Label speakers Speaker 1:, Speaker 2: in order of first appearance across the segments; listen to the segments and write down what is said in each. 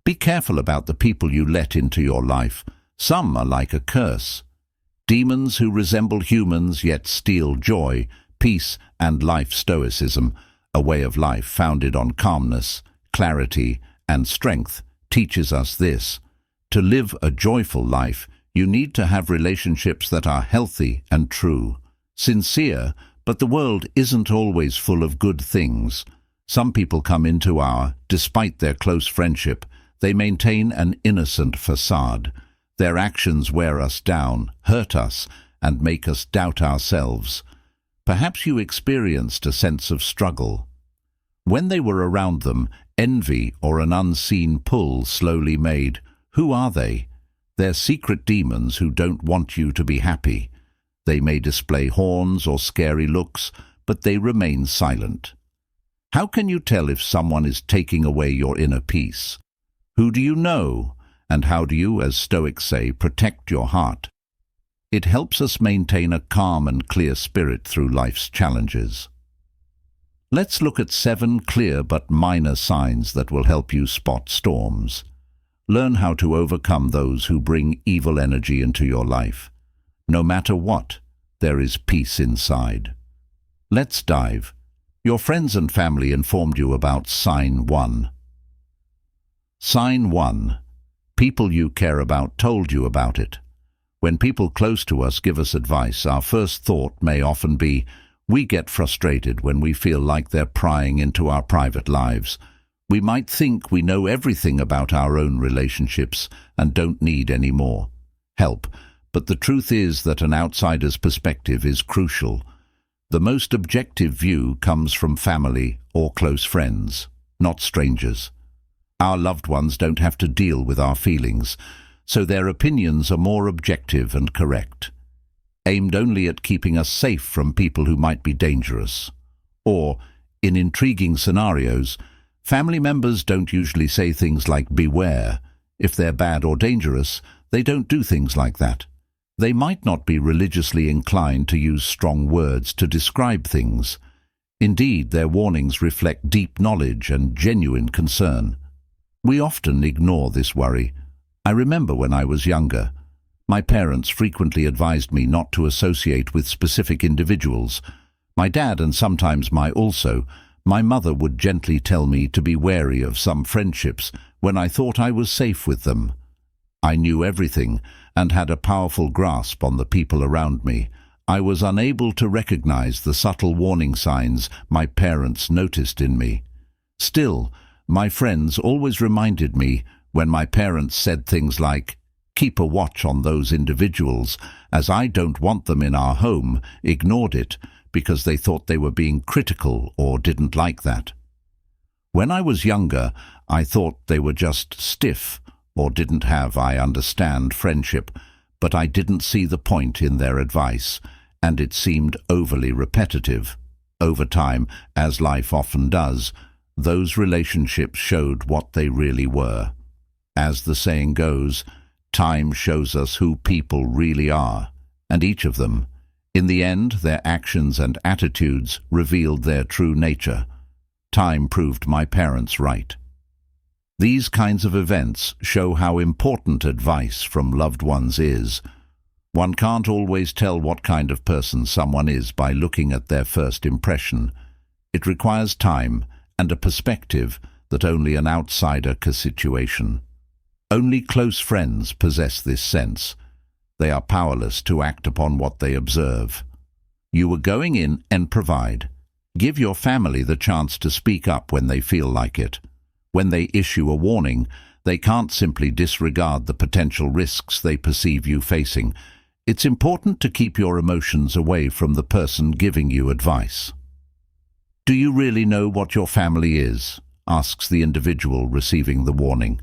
Speaker 1: Be careful about the people you let into your life. Some are like a curse. Demons who resemble humans yet steal joy, peace, and life. Stoicism, a way of life founded on calmness, clarity, and strength, teaches us this. To live a joyful life, you need to have relationships that are healthy and true, sincere, but the world isn't always full of good things. Some people come into despite their close friendship, they maintain an innocent facade. Their actions wear us down, hurt us, and make us doubt ourselves. Perhaps you experienced a sense of struggle. When they were around them, envy or an unseen pull slowly made. Who are they? They're secret demons who don't want you to be happy. They may display horns or scary looks, but they remain silent. How can you tell if someone is taking away your inner peace? Who do you know? And how do you, as Stoics say, protect your heart? It helps us maintain a calm and clear spirit through life's challenges. Let's look at 7 clear but minor signs that will help you spot storms. Learn how to overcome those who bring evil energy into your life. No matter what, there is peace inside. Let's dive. Your friends and family informed you about Sign 1. Sign 1. People you care about told you about it. When people close to us give us advice, our first thought may often be, we get frustrated when we feel like they're prying into our private lives. We might think we know everything about our own relationships and don't need any more help, but the truth is that an outsider's perspective is crucial. The most objective view comes from family or close friends, not strangers. Our loved ones don't have to deal with our feelings, so their opinions are more objective and correct, aimed only at keeping us safe from people who might be dangerous. Or, in intriguing scenarios, family members don't usually say things like beware. If they're bad or dangerous, they don't do things like that. They might not be religiously inclined to use strong words to describe things. Indeed, their warnings reflect deep knowledge and genuine concern. We often ignore this worry. I remember when I was younger, my parents frequently advised me not to associate with specific individuals. My dad and sometimes my mother would gently tell me to be wary of some friendships when I thought I was safe with them. I knew everything and had a powerful grasp on the people around me. I was unable to recognize the subtle warning signs my parents noticed in me. Still, my friends always reminded me when my parents said things like, keep a watch on those individuals, as I don't want them in our home, ignored it because they thought they were being critical or didn't like that. When I was younger, I thought they were just stiff or didn't have, I understand, friendship, but I didn't see the point in their advice, and it seemed overly repetitive. Over time, as life often does, those relationships showed what they really were. As the saying goes, time shows us who people really are, and each of them, in the end, their actions and attitudes revealed their true nature. Time proved my parents right. These kinds of events show how important advice from loved ones is. One can't always tell what kind of person someone is by looking at their first impression. It requires time and a perspective that only an outsider can situation. Only close friends possess this sense. They are powerless to act upon what they observe. You are going in and provide. Give your family the chance to speak up when they feel like it. When they issue a warning, they can't simply disregard the potential risks they perceive you facing. It's important to keep your emotions away from the person giving you advice. Do you really know what your family is? Asks the individual receiving the warning.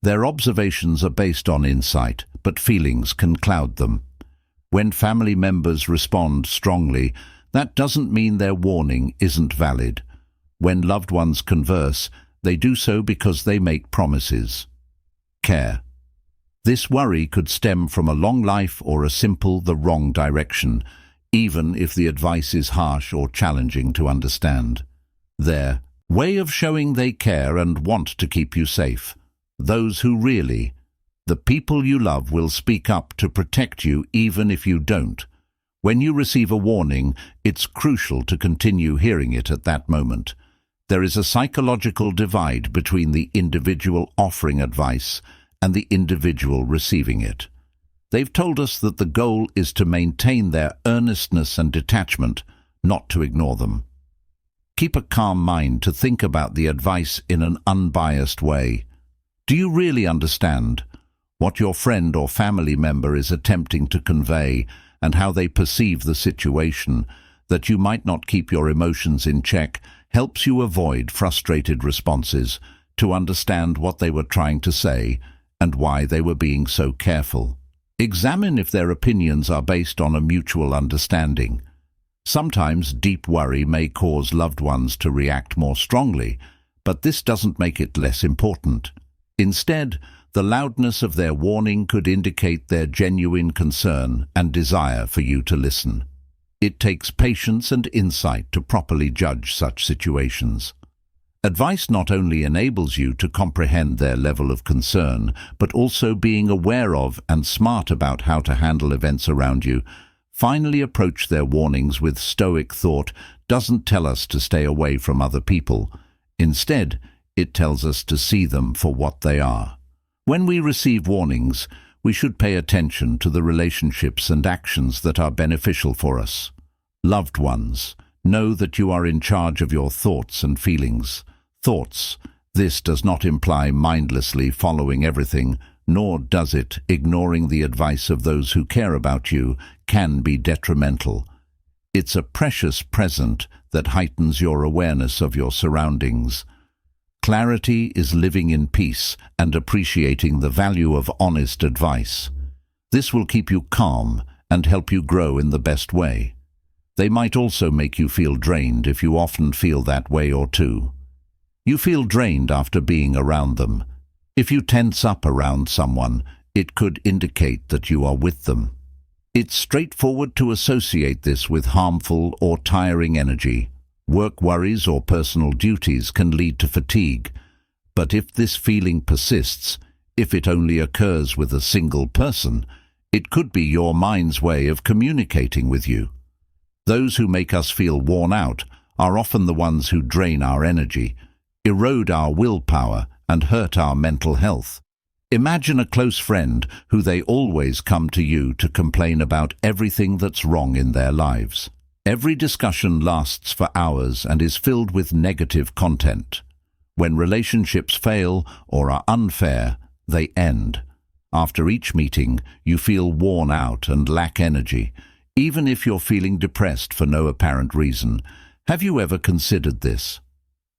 Speaker 1: Their observations are based on insight, but feelings can cloud them. When family members respond strongly, that doesn't mean their warning isn't valid. When loved ones converse, they do so because they make promises. Care. This worry could stem from a long life or a simple the wrong direction, even if the advice is harsh or challenging to understand. Their way of showing they care and want to keep you safe. Those who really. The people you love will speak up to protect you even if you don't. When you receive a warning, it's crucial to continue hearing it at that moment. There is a psychological divide between the individual offering advice and the individual receiving it. They've told us that the goal is to maintain their earnestness and detachment, not to ignore them. Keep a calm mind to think about the advice in an unbiased way. Do you really understand what your friend or family member is attempting to convey and how they perceive the situation? That you might not keep your emotions in check helps you avoid frustrated responses, to understand what they were trying to say and why they were being so careful. Examine if their opinions are based on a mutual understanding. Sometimes deep worry may cause loved ones to react more strongly, but this doesn't make it less important. Instead, the loudness of their warning could indicate their genuine concern and desire for you to listen. It takes patience and insight to properly judge such situations. Advice not only enables you to comprehend their level of concern, but also being aware of and smart about how to handle events around you. Finally, approach their warnings with Stoic thought. Doesn't tell us to stay away from other people. Instead, it tells us to see them for what they are. When we receive warnings, we should pay attention to the relationships and actions that are beneficial for us. Loved ones, know that you are in charge of your thoughts and feelings. Thoughts. This does not imply mindlessly following everything, nor does it ignoring the advice of those who care about you can be detrimental. It's a precious present that heightens your awareness of your surroundings. Clarity is living in peace and appreciating the value of honest advice. This will keep you calm and help you grow in the best way. They might also make you feel drained if you often feel that way or too. You feel drained after being around them. If you tense up around someone, it could indicate that you are with them. It's straightforward to associate this with harmful or tiring energy. Work worries or personal duties can lead to fatigue. But if this feeling persists, if it only occurs with a single person, it could be your mind's way of communicating with you. Those who make us feel worn out are often the ones who drain our energy, erode our willpower, and hurt our mental health. Imagine a close friend who they always come to you to complain about everything that's wrong in their lives. Every discussion lasts for hours and is filled with negative content. When relationships fail or are unfair, they end. After each meeting, you feel worn out and lack energy, even if you're feeling depressed for no apparent reason. Have you ever considered this?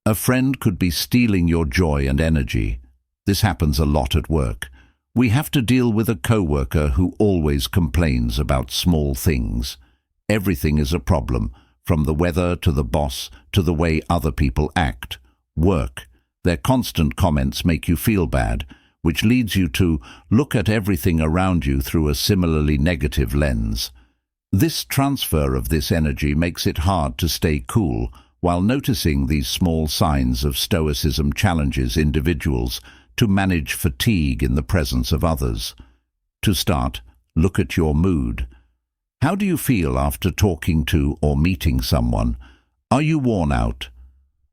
Speaker 1: A friend could be stealing your joy and energy. This happens a lot at work. We have to deal with a coworker who always complains about small things. Everything is a problem, from the weather to the boss to the way other people act. Work. Their constant comments make you feel bad, which leads you to look at everything around you through a similarly negative lens. This transfer of this energy makes it hard to stay cool while noticing these small signs of Stoicism challenges individuals to manage fatigue in the presence of others. To start, look at your mood. How do you feel after talking to or meeting someone? Are you worn out?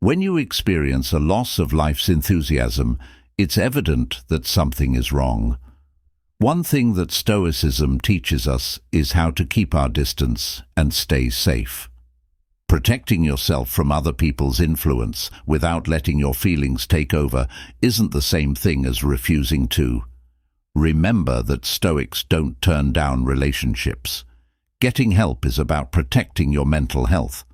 Speaker 1: When you experience a loss of life's enthusiasm, it's evident that something is wrong. One thing that Stoicism teaches us is how to keep our distance and stay safe. Protecting yourself from other people's influence without letting your feelings take over isn't the same thing as refusing to. Remember that Stoics don't turn down relationships. Getting help is about protecting your mental health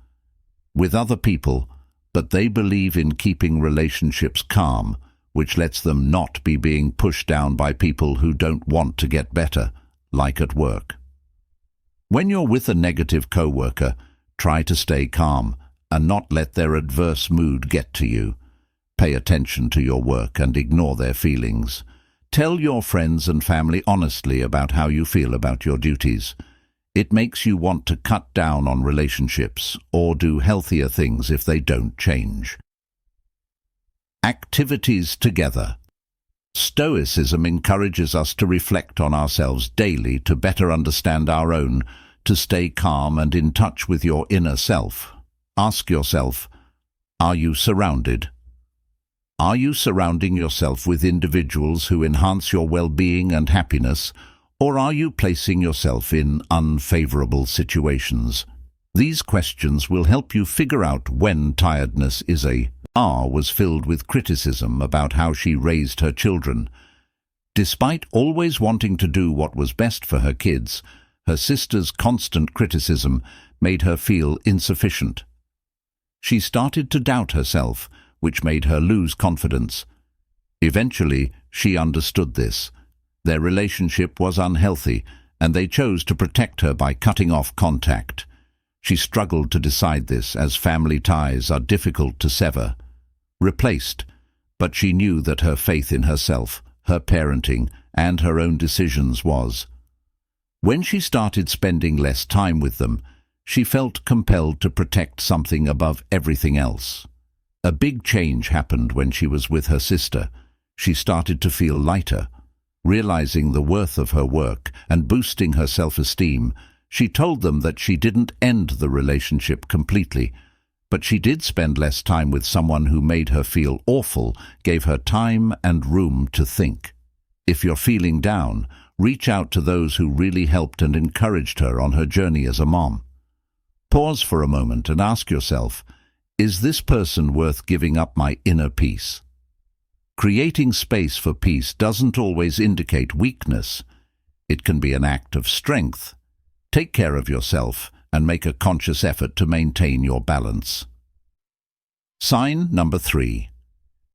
Speaker 1: with other people, but they believe in keeping relationships calm, which lets them not be being pushed down by people who don't want to get better, like at work. When you're with a negative coworker, try to stay calm and not let their adverse mood get to you. Pay attention to your work and ignore their feelings. Tell your friends and family honestly about how you feel about your duties. It makes you want to cut down on relationships or do healthier things if they don't change. Activities together. Stoicism encourages us to reflect on ourselves daily to better understand our own, to stay calm and in touch with your inner self. Ask yourself, are you surrounded? Are you surrounding yourself with individuals who enhance your well-being and happiness, or are you placing yourself in unfavorable situations? These questions will help you figure out when tiredness is a was filled with criticism about how she raised her children. Despite always wanting to do what was best for her kids, her sister's constant criticism made her feel insufficient. She started to doubt herself, which made her lose confidence. Eventually, she understood this. Their relationship was unhealthy, and they chose to protect her by cutting off contact. She struggled to decide this, as family ties are difficult to sever. Replaced, but she knew that her faith in herself, her parenting, and her own decisions was. When she started spending less time with them, she felt compelled to protect something above everything else. A big change happened when she was with her sister. She started to feel lighter. Realizing the worth of her work and boosting her self-esteem, she told them that she didn't end the relationship completely, but she did spend less time with someone who made her feel awful, gave her time and room to think. If you're feeling down, reach out to those who really helped and encouraged her on her journey as a mom. Pause for a moment and ask yourself, is this person worth giving up my inner peace? Creating space for peace doesn't always indicate weakness. It can be an act of strength. Take care of yourself and make a conscious effort to maintain your balance. Sign number 3.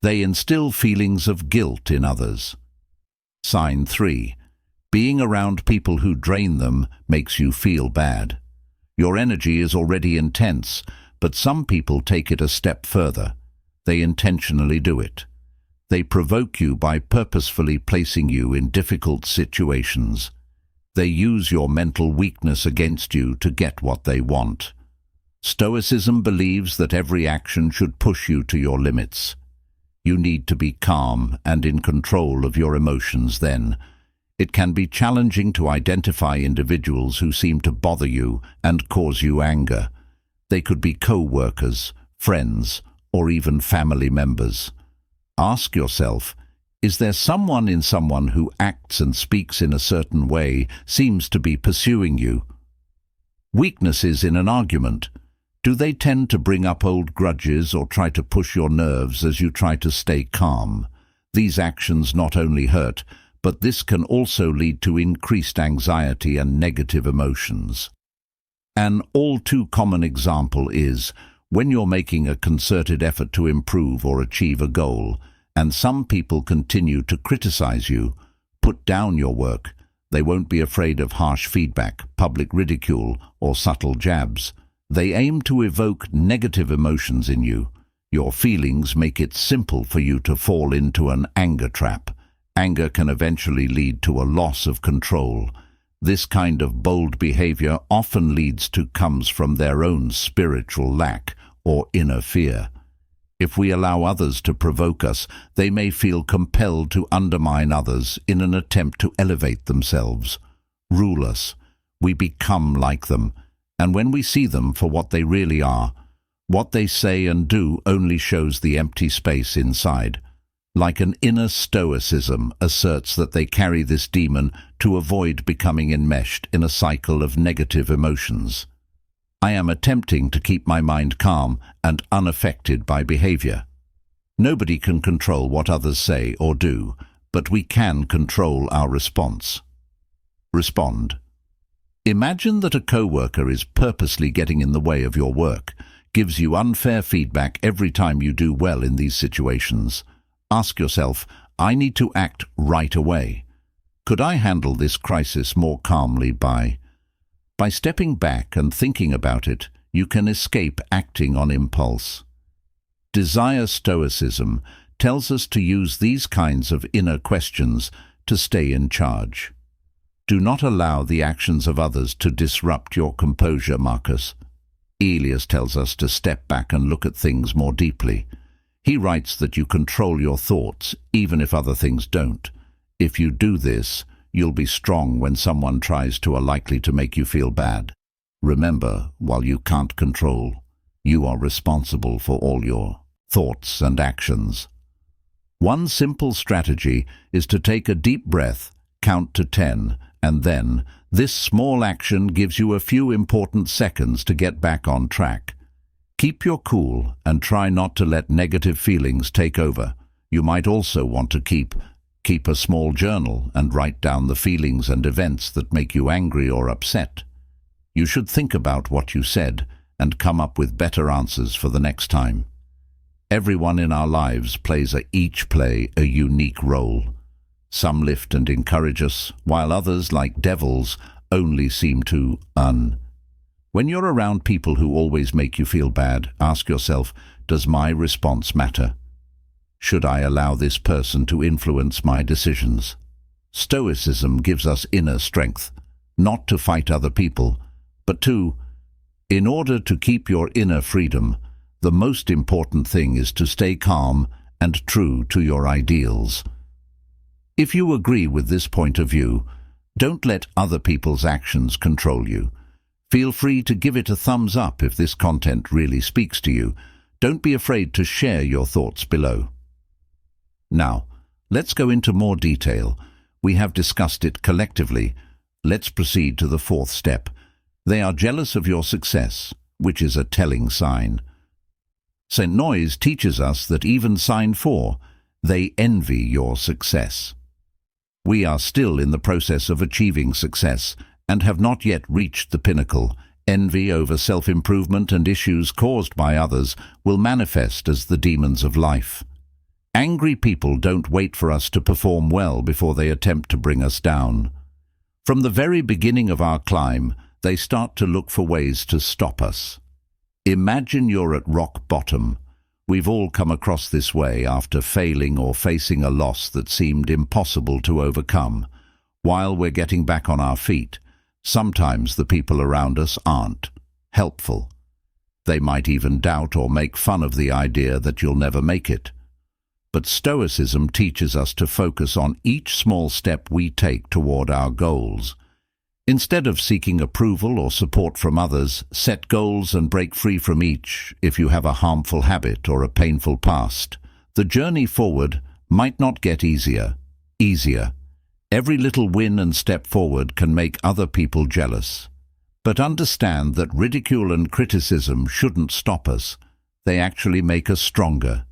Speaker 1: They instill feelings of guilt in others. Sign 3. Being around people who drain them makes you feel bad. Your energy is already intense, but some people take it a step further. They intentionally do it. They provoke you by purposefully placing you in difficult situations. They use your mental weakness against you to get what they want. Stoicism believes that every action should push you to your limits. You need to be calm and in control of your emotions then. It can be challenging to identify individuals who seem to bother you and cause you anger. They could be co-workers, friends, or even family members. Ask yourself, is there someone who acts and speaks in a certain way, seems to be pursuing you? Weaknesses in an argument. Do they tend to bring up old grudges or try to push your nerves as you try to stay calm? These actions not only hurt, but this can also lead to increased anxiety and negative emotions. An all too common example is when you're making a concerted effort to improve or achieve a goal, and some people continue to criticize you, put down your work. They won't be afraid of harsh feedback, public ridicule, or subtle jabs. They aim to evoke negative emotions in you. Your feelings make it simple for you to fall into an anger trap. Anger can eventually lead to a loss of control. This kind of bold behavior often comes from their own spiritual lack or inner fear. If we allow others to provoke us, they may feel compelled to undermine others in an attempt to elevate themselves, rule us. We become like them, and when we see them for what they really are, what they say and do only shows the empty space inside. Like an inner stoicism asserts that they carry this demon to avoid becoming enmeshed in a cycle of negative emotions. I am attempting to keep my mind calm and unaffected by behavior. Nobody can control what others say or do, but we can control our response. Respond. Imagine that a co-worker is purposely getting in the way of your work, gives you unfair feedback every time you do well in these situations. Ask yourself, I need to act right away. Could I handle this crisis more calmly by stepping back and thinking about it? You can escape acting on impulse. Desire Stoicism tells us to use these kinds of inner questions to stay in charge. Do not allow the actions of others to disrupt your composure, Marcus. Elias tells us to step back and look at things more deeply. He writes that you control your thoughts, even if other things don't. If you do this, you'll be strong when someone tries to or likely to make you feel bad. Remember, while you can't control, you are responsible for all your thoughts and actions. One simple strategy is to take a deep breath, count to 10, and then this small action gives you a few important seconds to get back on track. Keep your cool and try not to let negative feelings take over. You might also want to keep a small journal and write down the feelings and events that make you angry or upset. You should think about what you said and come up with better answers for the next time. Everyone in our lives each play a unique role. Some lift and encourage us, while others, like devils, only seem to When you're around people who always make you feel bad, ask yourself, does my response matter? Should I allow this person to influence my decisions? Stoicism gives us inner strength, not to fight other people, but in order to keep your inner freedom, the most important thing is to stay calm and true to your ideals. If you agree with this point of view, don't let other people's actions control you. Feel free to give it a thumbs up if this content really speaks to you. Don't be afraid to share your thoughts below. Now, let's go into more detail. We have discussed it collectively. Let's proceed to the fourth step. They are jealous of your success, which is a telling sign. St. Noise teaches us that even sign 4, they envy your success. We are still in the process of achieving success and have not yet reached the pinnacle. Envy over self-improvement and issues caused by others will manifest as the demons of life. Angry people don't wait for us to perform well before they attempt to bring us down. From the very beginning of our climb, they start to look for ways to stop us. Imagine you're at rock bottom. We've all come across this way after failing or facing a loss that seemed impossible to overcome. While we're getting back on our feet, sometimes the people around us aren't helpful. They might even doubt or make fun of the idea that you'll never make it. But Stoicism teaches us to focus on each small step we take toward our goals. Instead of seeking approval or support from others, set goals and break free from each. If you have a harmful habit or a painful past, the journey forward might not get easier. Every little win and step forward can make other people jealous. But understand that ridicule and criticism shouldn't stop us. They actually make us stronger.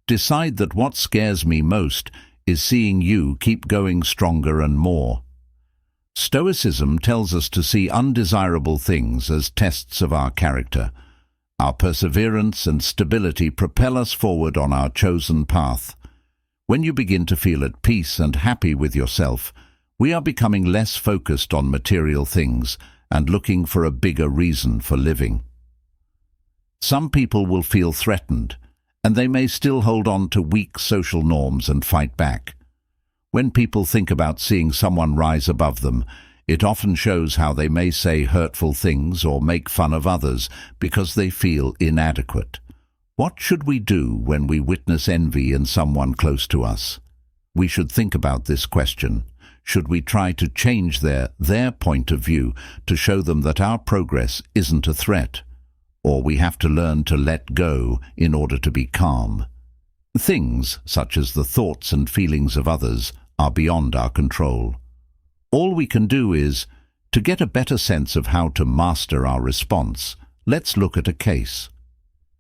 Speaker 1: Decide that what scares me most is seeing you keep going stronger and more. Stoicism tells us to see undesirable things as tests of our character. Our perseverance and stability propel us forward on our chosen path. When you begin to feel at peace and happy with yourself, we are becoming less focused on material things and looking for a bigger reason for living. Some people will feel threatened, and they may still hold on to weak social norms and fight back. When people think about seeing someone rise above them, it often shows how they may say hurtful things or make fun of others because they feel inadequate. What should we do when we witness envy in someone close to us? We should think about this question. Should we try to change their point of view to show them that our progress isn't a threat? Or we have to learn to let go in order to be calm? Things, such as the thoughts and feelings of others, are beyond our control. All we can do is, to get a better sense of how to master our response, let's look at a case.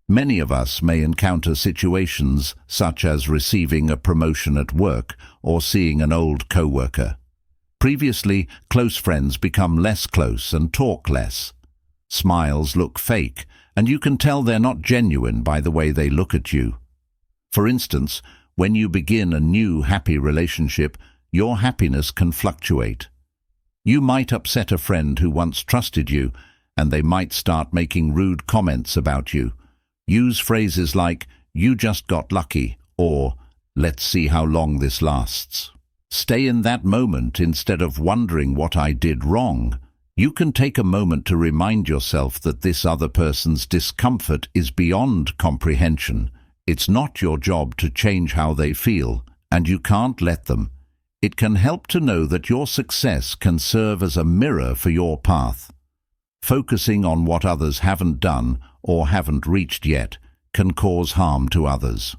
Speaker 1: Many of us may encounter situations such as receiving a promotion at work or seeing an old co-worker. Previously, close friends become less close and talk less. Smiles look fake, and you can tell they're not genuine by the way they look at you. For instance, when you begin a new happy relationship, your happiness can fluctuate. You might upset a friend who once trusted you, and they might start making rude comments about you. Use phrases like, "You just got lucky," or "Let's see how long this lasts." Stay in that moment instead of wondering what I did wrong. You can take a moment to remind yourself that this other person's discomfort is beyond comprehension. It's not your job to change how they feel, and you can't let them. It can help to know that your success can serve as a mirror for your path. Focusing on what others haven't done or haven't reached yet can cause harm to others.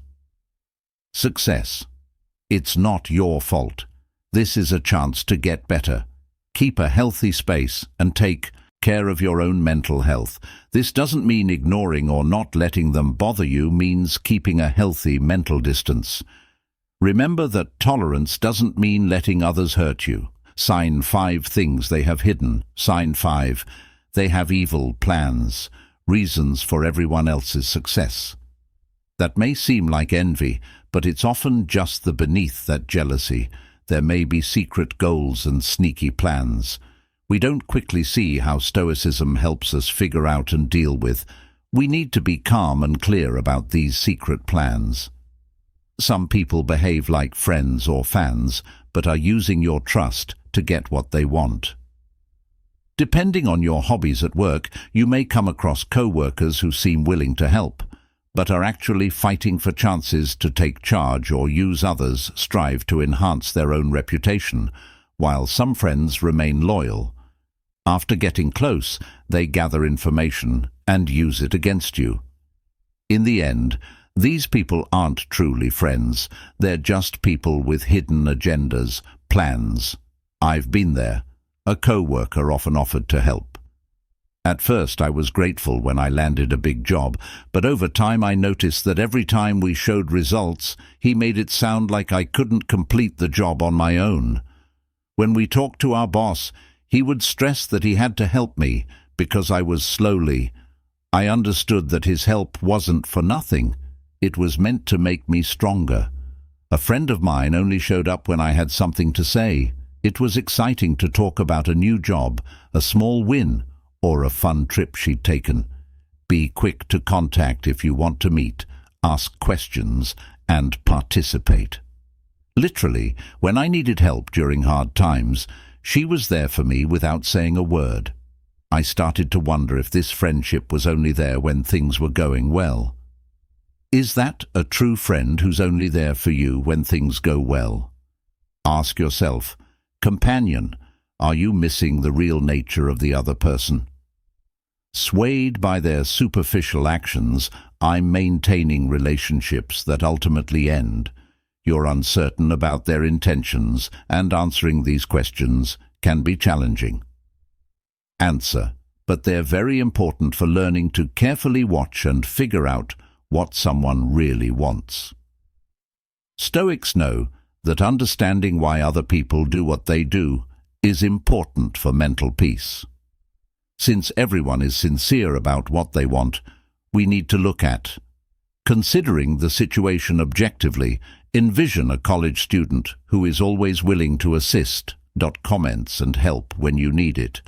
Speaker 1: Success. It's not your fault. This is a chance to get better. Keep a healthy space and take care of your own mental health. This doesn't mean ignoring or not letting them bother you, means keeping a healthy mental distance. Remember that tolerance doesn't mean letting others hurt you. Sign 5 things they have hidden. Sign 5. They have evil plans, reasons for everyone else's success. That may seem like envy, but it's often just the beneath that jealousy. There may be secret goals and sneaky plans. We don't quickly see how Stoicism helps us figure out and deal with. We need to be calm and clear about these secret plans. Some people behave like friends or fans, but are using your trust to get what they want. Depending on your hobbies at work, you may come across co-workers who seem willing to help, but are actually fighting for chances to take charge or use others, strive to enhance their own reputation, while some friends remain loyal. After getting close, they gather information and use it against you. In the end, these people aren't truly friends. They're just people with hidden agendas, plans. I've been there. A co-worker often offered to help. At first I was grateful when I landed a big job, but over time I noticed that every time we showed results, he made it sound like I couldn't complete the job on my own. When we talked to our boss, he would stress that he had to help me because I was slowly. I understood that his help wasn't for nothing. It was meant to make me stronger. A friend of mine only showed up when I had something to say. It was exciting to talk about a new job, a small win, or a fun trip she'd taken. Be quick to contact if you want to meet, ask questions, and participate. Literally, when I needed help during hard times, she was there for me without saying a word. I started to wonder if this friendship was only there when things were going well. Is that a true friend who's only there for you when things go well? Ask yourself, companion, are you missing the real nature of the other person? Swayed by their superficial actions, I'm maintaining relationships that ultimately end. You're uncertain about their intentions, and answering these questions can be challenging. Answer, but they're very important for learning to carefully watch and figure out what someone really wants. Stoics know that understanding why other people do what they do is important for mental peace. Since everyone is sincere about what they want, we need to look at considering the situation objectively. Envision a college student who is always willing to assist, comments and help when you need it.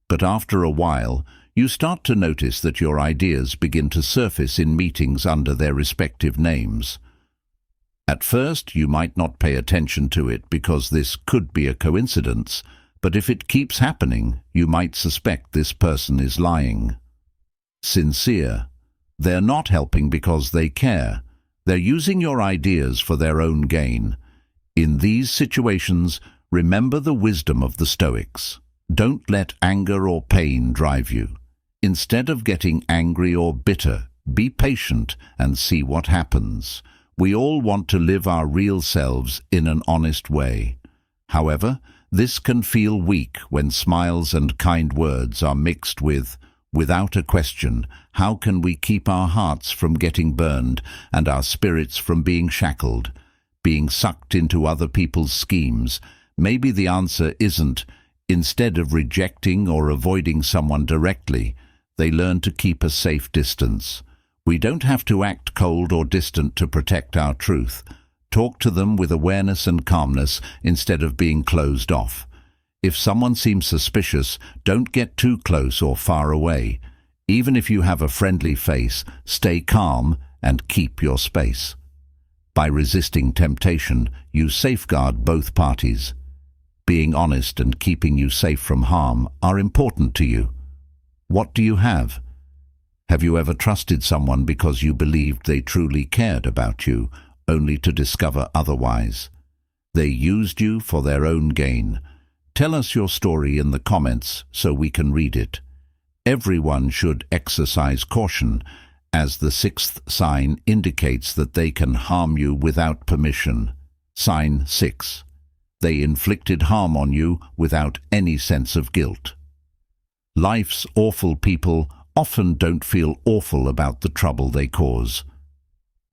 Speaker 1: But after a while, you start to notice that your ideas begin to surface in meetings under their respective names. At first, you might not pay attention to it because this could be a coincidence, but if it keeps happening, you might suspect this person is lying. Sincere. They're not helping because they care. They're using your ideas for their own gain. In these situations, remember the wisdom of the Stoics. Don't let anger or pain drive you. Instead of getting angry or bitter, be patient and see what happens. We all want to live our real selves in an honest way. However, this can feel weak when smiles and kind words are mixed with, without a question, how can we keep our hearts from getting burned and our spirits from being shackled, being sucked into other people's schemes? Maybe the answer isn't, instead of rejecting or avoiding someone directly, they learn to keep a safe distance. We don't have to act cold or distant to protect our truth. Talk to them with awareness and calmness instead of being closed off. If someone seems suspicious, don't get too close or far away. Even if you have a friendly face, stay calm and keep your space. By resisting temptation, you safeguard both parties. Being honest and keeping you safe from harm are important to you. What do you have? Have you ever trusted someone because you believed they truly cared about you, only to discover otherwise? They used you for their own gain. Tell us your story in the comments so we can read it. Everyone should exercise caution, as the sixth sign indicates that they can harm you without permission. Sign 6. They inflicted harm on you without any sense of guilt. Life's awful people often don't feel awful about the trouble they cause.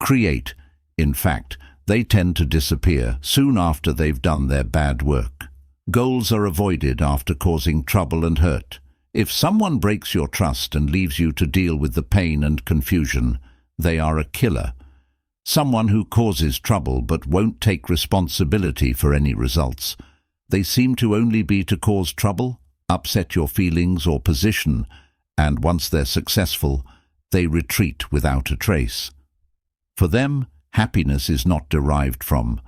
Speaker 1: Create. In fact, they tend to disappear soon after they've done their bad work. Goals are avoided after causing trouble and hurt. If someone breaks your trust and leaves you to deal with the pain and confusion, they are a killer. Someone who causes trouble but won't take responsibility for any results. They seem to only be to cause trouble, upset your feelings or position, and once they're successful, they retreat without a trace. For them, happiness is not derived from.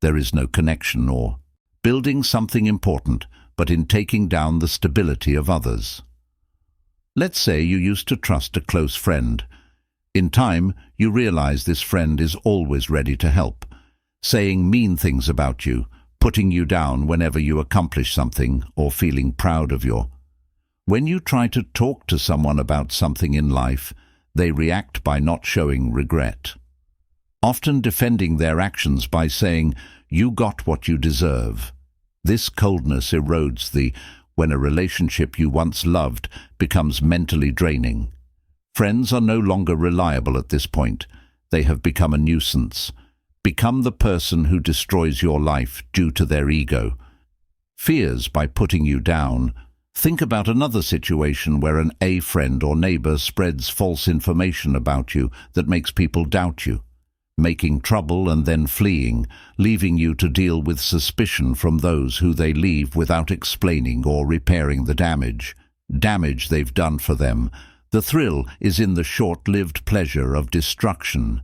Speaker 1: There is no connection or building something important, but in taking down the stability of others. Let's say you used to trust a close friend. In time, you realize this friend is always ready to help, saying mean things about you, putting you down whenever you accomplish something, or feeling proud of you. When you try to talk to someone about something in life, they react by not showing regret, often defending their actions by saying, "You got what you deserve." This coldness erodes when a relationship you once loved becomes mentally draining. Friends are no longer reliable at this point. They have become a nuisance, become the person who destroys your life due to their ego. Fears by putting you down. Think about another situation where an friend or neighbor spreads false information about you that makes people doubt you, making trouble and then fleeing, leaving you to deal with suspicion from those who they leave without explaining or repairing the damage they've done for them. The thrill is in the short-lived pleasure of destruction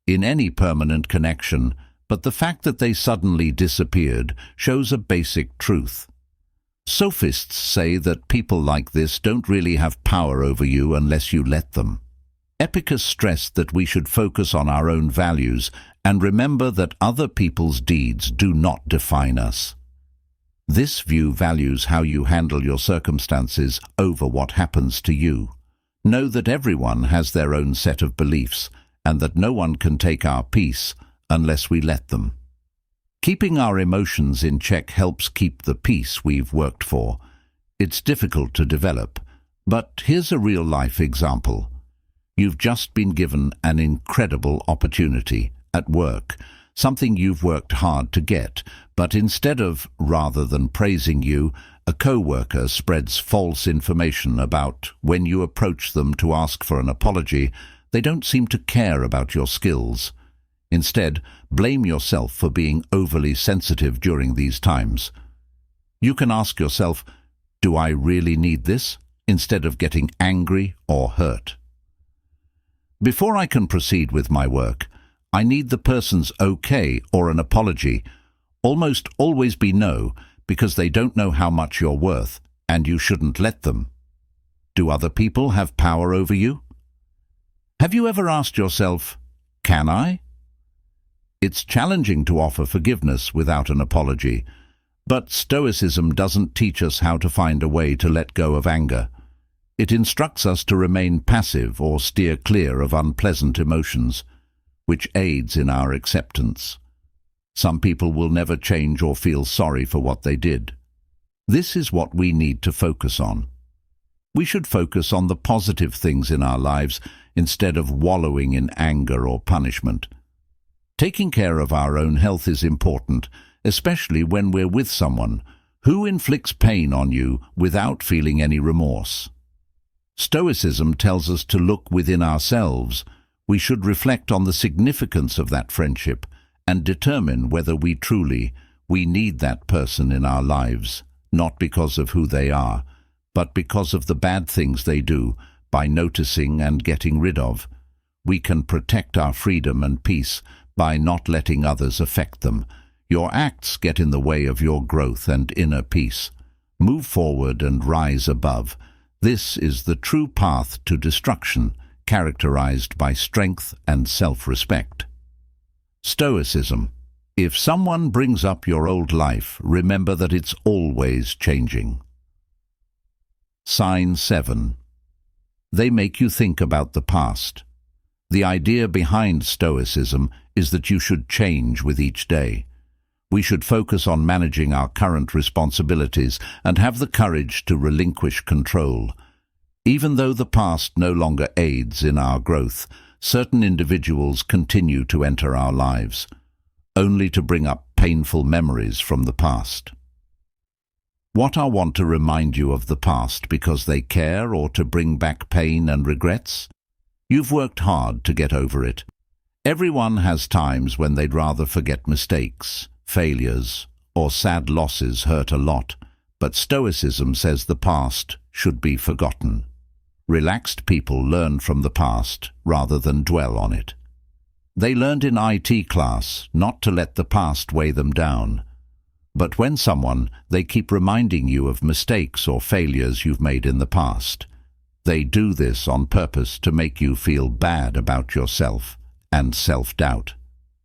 Speaker 1: in any permanent connection, but the fact that they suddenly disappeared shows a basic truth. Sophists say that people like this don't really have power over you unless you let them. Epicus stressed that we should focus on our own values and remember that other people's deeds do not define us. This view values how you handle your circumstances over what happens to you. Know that everyone has their own set of beliefs and that no one can take our peace unless we let them. Keeping our emotions in check helps keep the peace we've worked for. It's difficult to develop, but here's a real-life example. You've just been given an incredible opportunity at work, something you've worked hard to get, but rather than praising you, a co-worker spreads false information about when you approach them to ask for an apology. They don't seem to care about your skills. Instead, blame yourself for being overly sensitive during these times. You can ask yourself, "Do I really need this?" instead of getting angry or hurt. Before I can proceed with my work, I need the person's okay or an apology. Almost always be no, because they don't know how much you're worth, and you shouldn't let them. Do other people have power over you? Have you ever asked yourself, "Can I?" It's challenging to offer forgiveness without an apology, but Stoicism doesn't teach us how to find a way to let go of anger. It instructs us to remain passive or steer clear of unpleasant emotions, which aids in our acceptance. Some people will never change or feel sorry for what they did. This is what we need to focus on. We should focus on the positive things in our lives instead of wallowing in anger or punishment. Taking care of our own health is important, especially when we're with someone who inflicts pain on you without feeling any remorse. Stoicism tells us to look within ourselves. We should reflect on the significance of that friendship and determine whether we need that person in our lives, not because of who they are, but because of the bad things they do. By noticing and getting rid of, we can protect our freedom and peace by not letting others affect them. Your acts get in the way of your growth and inner peace. Move forward and rise above. This is the true path to destruction, characterized by strength and self-respect. Stoicism. If someone brings up your old life, remember that it's always changing. Sign 7. They make you think about the past. The idea behind Stoicism is that you should change with each day. We should focus on managing our current responsibilities and have the courage to relinquish control. Even though the past no longer aids in our growth, certain individuals continue to enter our lives, only to bring up painful memories from the past. What I want to remind you of the past because they care or to bring back pain and regrets? You've worked hard to get over it. Everyone has times when they'd rather forget mistakes, failures, or sad losses hurt a lot, but Stoicism says the past should be forgotten. Relaxed people learn from the past rather than dwell on it. They learned in IT class not to let the past weigh them down. But when they keep reminding you of mistakes or failures you've made in the past. They do this on purpose to make you feel bad about yourself and self-doubt.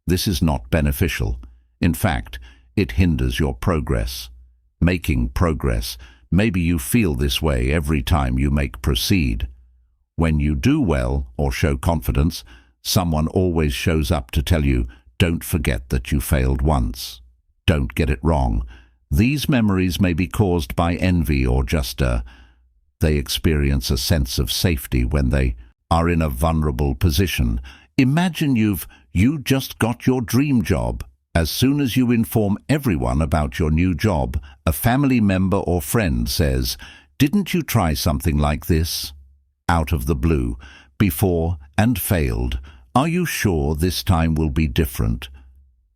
Speaker 1: This is not beneficial. In fact, it hinders your progress. Making progress, maybe you feel this way every time you proceed. When you do well or show confidence, someone always shows up to tell you, don't forget that you failed once. Don't get it wrong. These memories may be caused by envy or they experience a sense of safety when they are in a vulnerable position. Imagine you just got your dream job. As soon as you inform everyone about your new job, a family member or friend says, "Didn't you try something like this?" Out of the blue, before and failed. Are you sure this time will be different?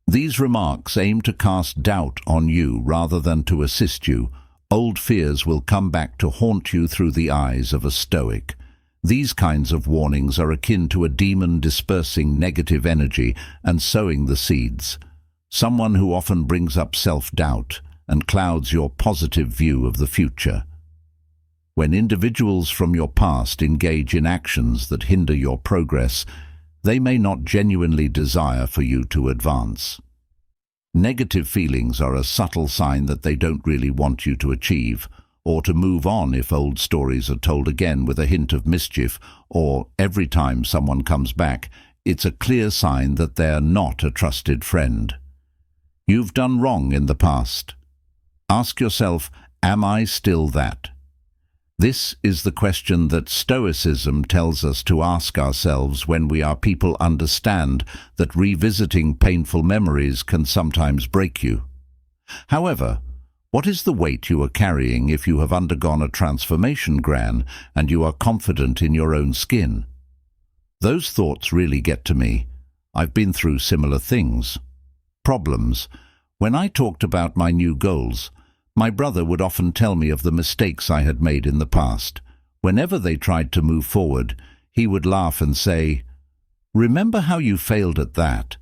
Speaker 1: These remarks aim to cast doubt on you rather than to assist you. Old fears will come back to haunt you through the eyes of a Stoic. These kinds of warnings are akin to a demon dispersing negative energy and sowing the seeds. Someone who often brings up self-doubt and clouds your positive view of the future. When individuals from your past engage in actions that hinder your progress, they may not genuinely desire for you to advance. Negative feelings are a subtle sign that they don't really want you to achieve, or to move on if old stories are told again with a hint of mischief, or every time someone comes back, it's a clear sign that they're not a trusted friend. You've done wrong in the past. Ask yourself, am I still that? This is the question that Stoicism tells us to ask ourselves when people understand that revisiting painful memories can sometimes break you. However, what is the weight you are carrying if you have undergone a transformation, Gran, and you are confident in your own skin? Those thoughts really get to me. I've been through similar things. Problems. When I talked about my new goals, my brother would often tell me of the mistakes I had made in the past. Whenever they tried to move forward, he would laugh and say, "Remember how you failed at that?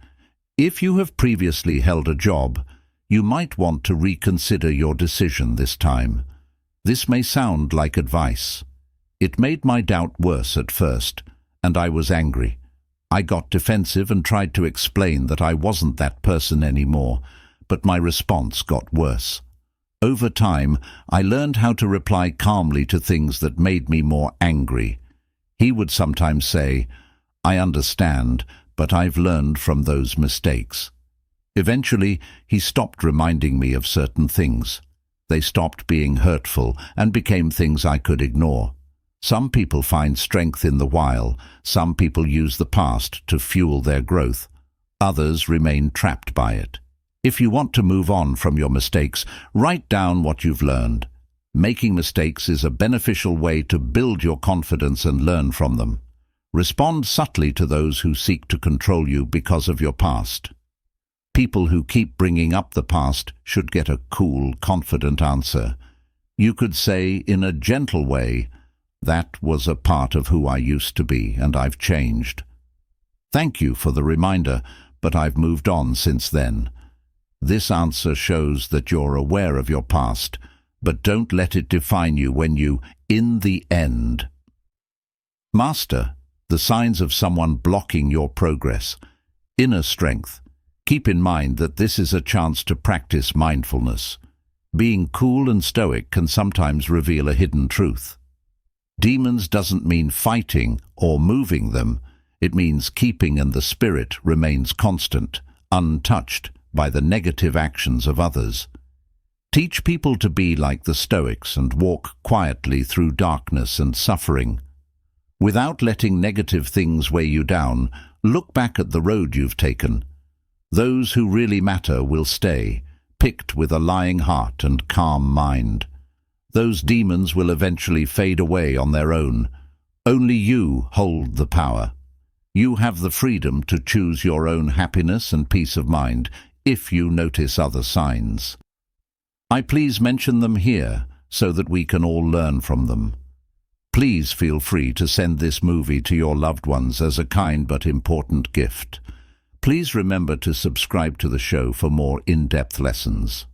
Speaker 1: If you have previously held a job, you might want to reconsider your decision this time." This may sound like advice. It made my doubt worse at first, and I was angry. I got defensive and tried to explain that I wasn't that person anymore, but my response got worse. Over time, I learned how to reply calmly to things that made me more angry. He would sometimes say, "I understand, but I've learned from those mistakes." Eventually, he stopped reminding me of certain things. They stopped being hurtful and became things I could ignore. Some people find strength in the while. Some people use the past to fuel their growth. Others remain trapped by it. If you want to move on from your mistakes, write down what you've learned. Making mistakes is a beneficial way to build your confidence and learn from them. Respond subtly to those who seek to control you because of your past. People who keep bringing up the past should get a cool, confident answer. You could say, in a gentle way, "That was a part of who I used to be, and I've changed. Thank you for the reminder, but I've moved on since then." This answer shows that you're aware of your past, but don't let it define you when you in the end. Master, the signs of someone blocking your progress. Inner strength. Keep in mind that this is a chance to practice mindfulness. Being cool and stoic can sometimes reveal a hidden truth. Demons doesn't mean fighting or moving them. It means keeping and the spirit remains constant, untouched by the negative actions of others. Teach people to be like the Stoics and walk quietly through darkness and suffering. Without letting negative things weigh you down, look back at the road you've taken. Those who really matter will stay, picked with a lying heart and calm mind. Those demons will eventually fade away on their own. Only you hold the power. You have the freedom to choose your own happiness and peace of mind if you notice other signs. I please mention them here so that we can all learn from them. Please feel free to send this movie to your loved ones as a kind but important gift. Please remember to subscribe to the show for more in-depth lessons.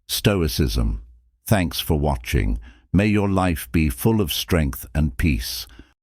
Speaker 1: Stoicism. Thanks for watching. May your life be full of strength and peace.